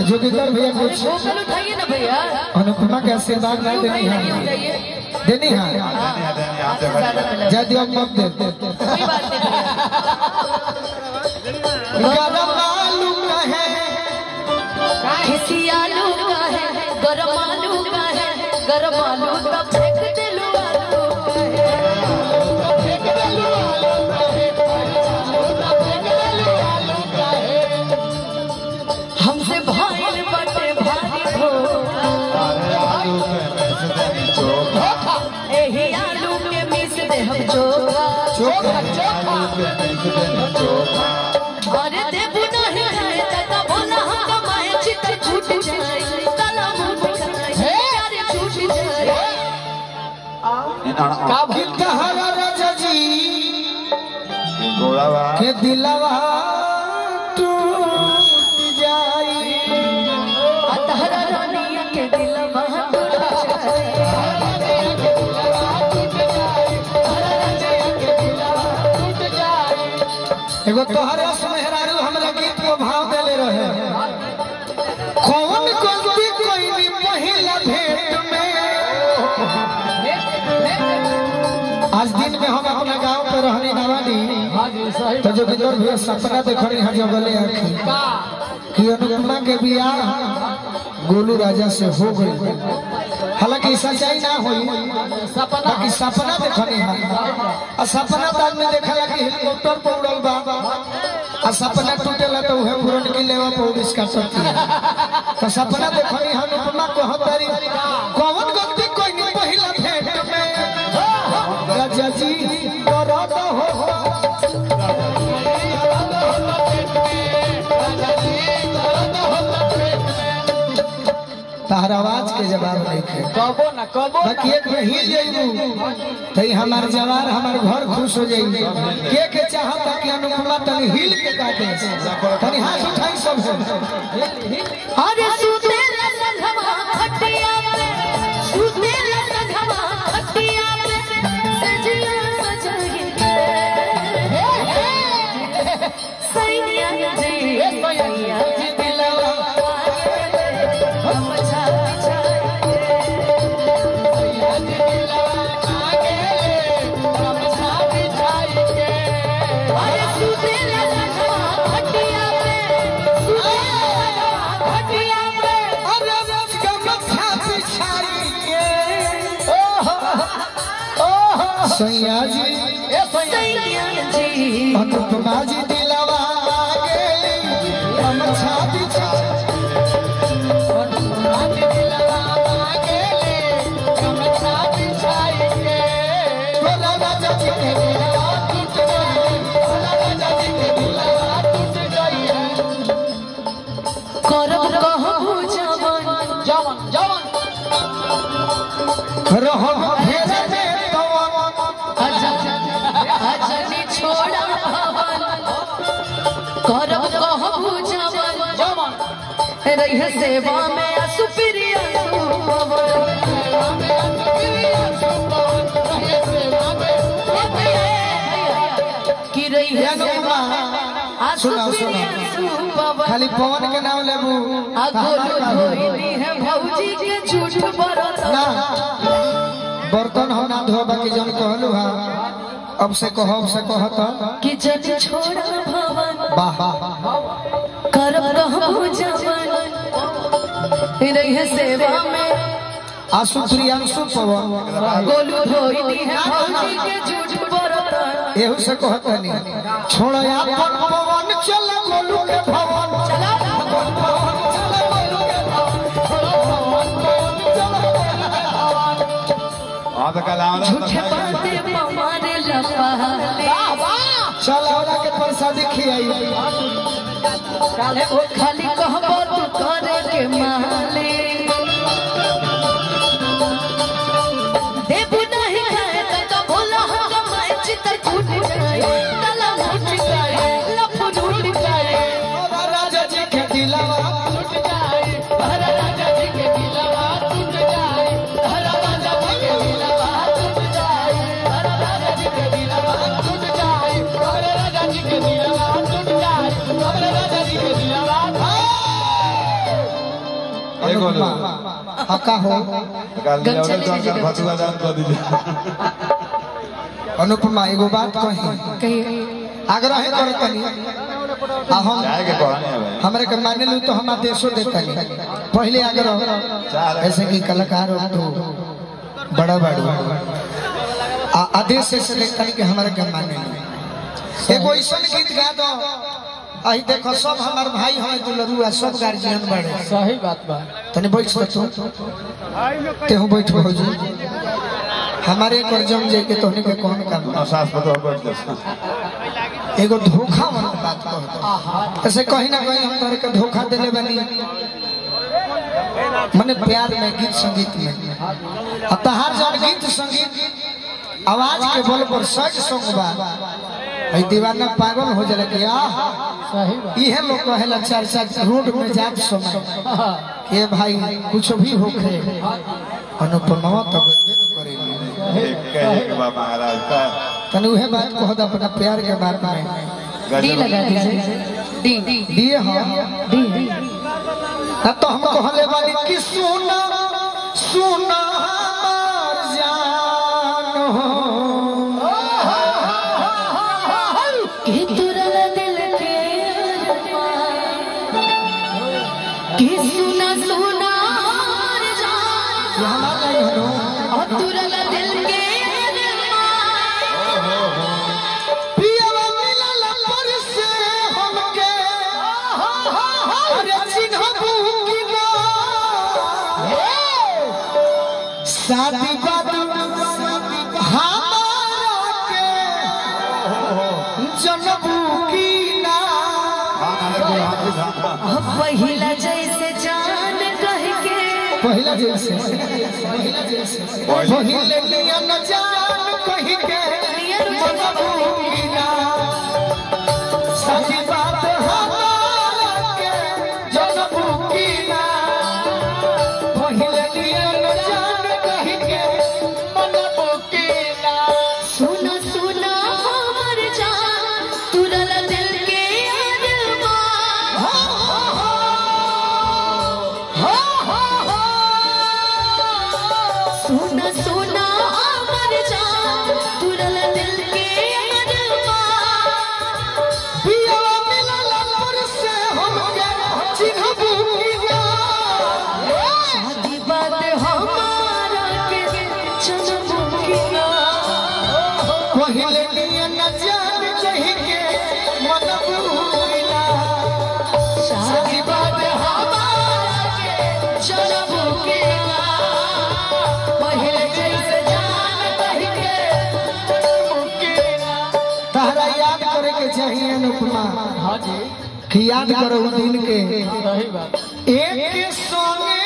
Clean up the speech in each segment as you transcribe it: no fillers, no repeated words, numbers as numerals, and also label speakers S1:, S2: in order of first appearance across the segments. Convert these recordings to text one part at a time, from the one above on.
S1: जोगिंदर भैया कुछ
S2: उठाइए ना भैया।
S1: अनुपमा के आशीर्वाद ना देनी है, देनी है जदियो मत दे
S2: कोई बात नहीं।
S1: गरम आलू का है,
S2: खिसियालू का है, गरम आलू का है, गरम आलू का फेंक दे लो आलू का है। हमसे भाई बटे भारी हो यही आलू के मिस दे हम चोखा अरे देबू नहीं है तका बोला हम कमाए चित्र छूट जाए तला मुंह खाए यारे छूट जाए
S1: का भीतर राजा जी के दिलवा टूट जाई,
S2: अतहरा रानिया के दिलवा टूट जाए।
S1: एगो तोहरे सुमेहरारू हमरा गीत को भाव देले रहे, कौन गलती कोई नहीं पहिला भेंट में। आज दिन में हम अपना गांव पे रहने नवानी तो जोगिंदर भैया सपना देखनी है जगले आखी कि अनुपमा के बियाह गोलू राजा से हो गई। हालांकि सच्चाई ना हुई, बाकी सपना देखनी है। और सपना तो आदमी देखला कि हेलीकॉप्टर पर उड़ल बा, और सपना टूटेला तो उहे पूरन की लेवा पर उड़िस का सकती है। तो सपना देखनी है अनुपमा को हतारी कौन गलती कोई नहीं पहिला भेंट में। राजा जी दर्द हो तार आवाज के जवाब नहीं थे
S2: कबो ना कबो
S1: बाकी एक में हिल जाइबू तो हमार जवान हमार घर खुश हो जाइबू। के चाहता कि अनुपमा तनी हिल के काटे तनी हाथ उठाई सब
S2: अरे सुते रे संघवा खटिया पे सुते रे संघवा खटिया पे सजिया सजाई सैया जी सैया जी दिलवा हम
S1: सैया जी अनुपमा जी दिलवा गेली हम छाती अनुपमा जी दिलवा गेली हम छाती छाएंगे। भोला राजा जी के दिलवा टूट गई, भोला राजा जी के दिलवा टूट गई है।
S2: करब कहबू जवन
S1: जवन जवन रहो घेरे में
S2: अजनी छोड़ा भवन करब कहबू जवन रही सेवा में असुप्रिया कि रही
S1: सुनाओ सुनाओ खाली पवन के नाम लेबू
S2: है भौजी के झूठ बरत
S1: ना बर्तन हो ना धोबा के जन कहलू हा अब से कहत
S2: कि जज छोड़ा भवन
S1: वाह
S2: करब कहबू जवन रही सेवा में
S1: आसु प्रियांशु पवन
S2: गोलू धोई है भौजी के झूठ बरत
S1: एहू से कहत नहीं छोड़ अपन पवन चल गोलू के भवन
S2: चला झूठे बातें हमारे लपाले
S1: चल औरा के प्रसादी खियाई
S2: खाली कहबो तू करे के माले देबू नहीं है त बोला हम मैं चित्र टूट जाए तला टूट जाए लप टूट जाए
S1: राजा जी के दिलवा
S2: टूट जाए राजा जी के दिलवा टूट जाए राजा जी के दिलवा टूट जाए राजा जी के दिलवा टूट जाए राजा जी के दिलवा टूट जाए
S1: का हो अनुपमा एगो बात कही आग्रह करतनी हम हमरे के माने लू तो हम आदेशो देतनी पहले आग्रह ऐसे कि कलाकार तो बड़ा आदेश से देतनी कि हमारे के माने एगो ऐसा गीत गा दो आई देखो सब हमार भाई हमें दुलरुआ सब गार्जियन बड़े
S3: सही बात बा
S1: तने बैठ तो तेहू बैठ हो जी हमारे एक जम जे के तोहने के कौन काम
S4: सास को तो बैठ दे
S1: एगो धोखा वाला बात कहत ऐसे कहीं ना कहीं हम तोरे के धोखा देले बनी मने प्यार में गीत संगीत में तहार जब गीत संगीत आवाज के बल पर सच सॉन्ग बा भाई दीवाना पागल हो जाला कि
S3: सही बात
S1: इहे लोग कहेला चर्चा रोड में जात समय के भाई कुछ भी होखे अनुपमा तब करेगी
S4: एक बाबा महाराज का
S1: तने उहे बात कह द अपना प्यार के बारे में
S2: डी लगा दीजिए डी
S1: दिए हम
S2: डी
S1: ना तो हम कहले वाली कि सुना सुना हमार जान हो
S2: कि तुरला दिल के कि सुना सुना हमार जान
S1: ये हमारा नहीं हो
S2: और तुरला दिल के
S1: पियावा मिलल पर से हमके अरे चिन्हबू कि ना शादी बात हमारा के जनबू कि ना
S2: पहिला जैसे जान कह के
S1: पहिला जैसे पहिले नियन जान कहि के जनबू कि ना शादी बात हमारा के जनबू कि ना पहिले नियन जान कहि के मनबू कि ना
S2: सुना सुना हमार जान तुरला दिल के सुना सुना हमार जान तुरला दिल के
S1: पियावा मिलल पर से हमके चिन्हबू कि ना
S2: शादी बात हमारा के जनबू कि ना
S1: पहिले नियन जान कहि के मनबू कि ना
S2: शादी बात हमारा के जनबू कि ना पहले जैसे जान कह के जनबू कि ना
S1: तहरा याद करे के चाहिए अनुपमा
S3: हाँ जी
S1: कि याद करो उस दिन के
S3: सही बात
S1: एक के संगे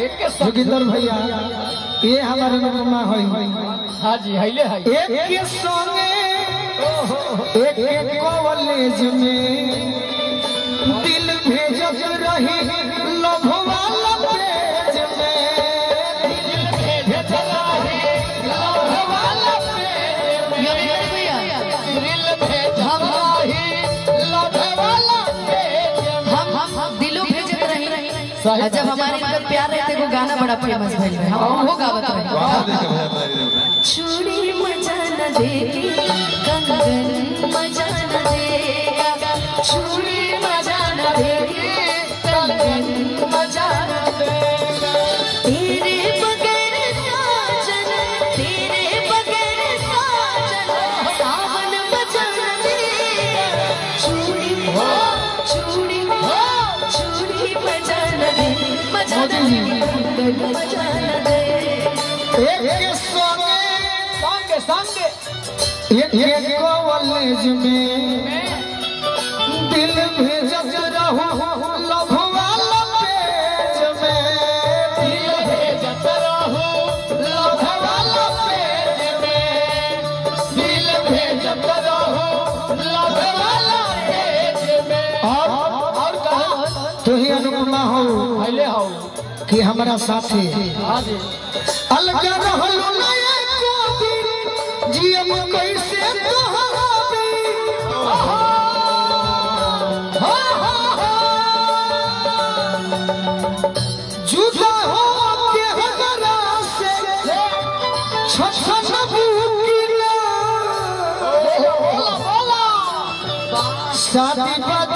S3: एक के साथ
S1: जोगिंदर भैया ये हमारे अनुपमा है
S3: हाँ जी हैले है
S1: एक के संगे एक कॉलेज में दिल भेजत रही लव वाला पेज में दिल भेजत रही लव वाला पेज में दिल भेजत रही लव वाला पेज में
S2: हम दिलों भेजत रही
S3: सही
S2: जब हमारे अंदर प्यार रहते वो गाना बड़ा फेमस भइल है हम वो गावत रहे
S4: वहां देखे भैया
S2: चूड़ी मजा न देगी कंगन मजा न देगा चूड़ी मजा न देगी कंगन मजा न देगा तेरे बगैर साजन तेरे बगैर साजन सावन मजा न देगा चूड़ी चूड़ी चूड़ी मजा न दे मजा न दे मजा न दे
S1: एक के संगे
S3: संगे
S1: एक कॉलेज में दिल भेजत रहू लव वाला पेज में दिल भेजत रहू लव वाला पेज में दिल भेजत रहू लव वाला पेज में
S3: और कहा
S1: तो ही अनुपमा हो
S3: हैले हो
S1: कि हमारा साथी
S3: हाँ जी
S1: अलग रहलू ना एको दिन जियम कैसे तोहराबी जुदा हो शादी बाद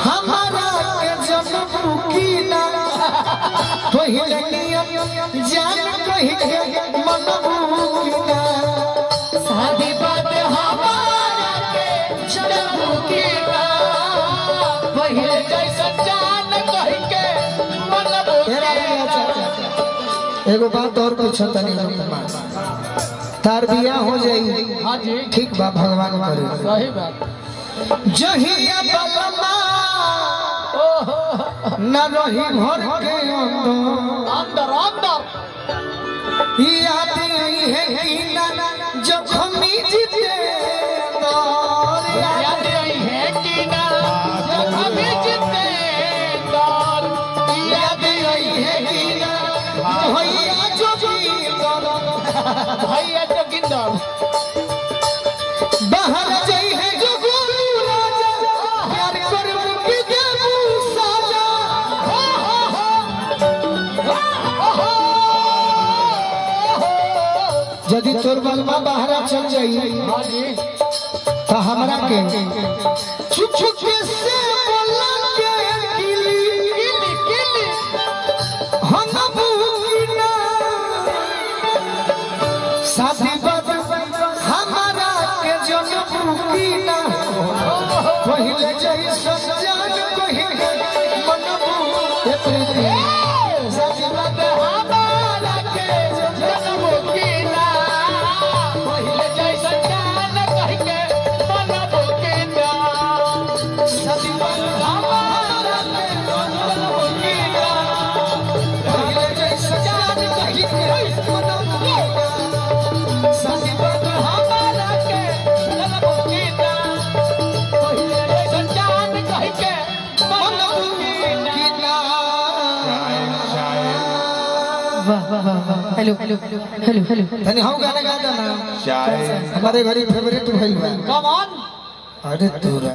S1: हमारा के जन्म की ना पहले नियम जान कही के मन की ना
S3: शादी बाद हमारा के जन्म की ना पहले जैसा जान कही के मन
S1: एगो बात और पूछो तनी तार बियाह हो जाई।
S3: हाँ जी
S1: ठीक बा भगवान करे
S3: सही बात।
S1: जहिया बलमा न रही घर के
S3: अंदर अंदर
S1: याद आई है कि ना जखमी जीते
S3: याद आई है कि ना जब हमें जीते
S1: याद आई है कि ना भैया जो
S3: भैया जोगिंदर
S1: बाहर जाई है जो गुरु राजा प्यार कर मुक्ति दे साजा यदि तोर बलमा बाहर चल जाई
S3: हाँ जी
S1: तो हमरा के चुप चुप के से बोला के किली
S3: किली किली
S1: हम बुकिना शादी बाद हमारा के जन्म बुकिना पहले जैसा जान कही मन बुकिना
S3: शादी बाद हमारा के जन्म की ना पहले जैसा जान कही के मन की ना शादी बाद हमारा के जन्म की ना
S1: पहले जैसा जान कही के मन बुकिना
S3: शादी बाद हमारा के जन्म की ना पहले जैसा जान कही के मन की ना।
S2: हेलो हेलो हेलो हेलो
S1: तनी हम गाना गाता ना
S4: चाहे
S1: हमारे घरी फेवरेट भइल बा
S3: कम ऑन
S1: अरे तोरा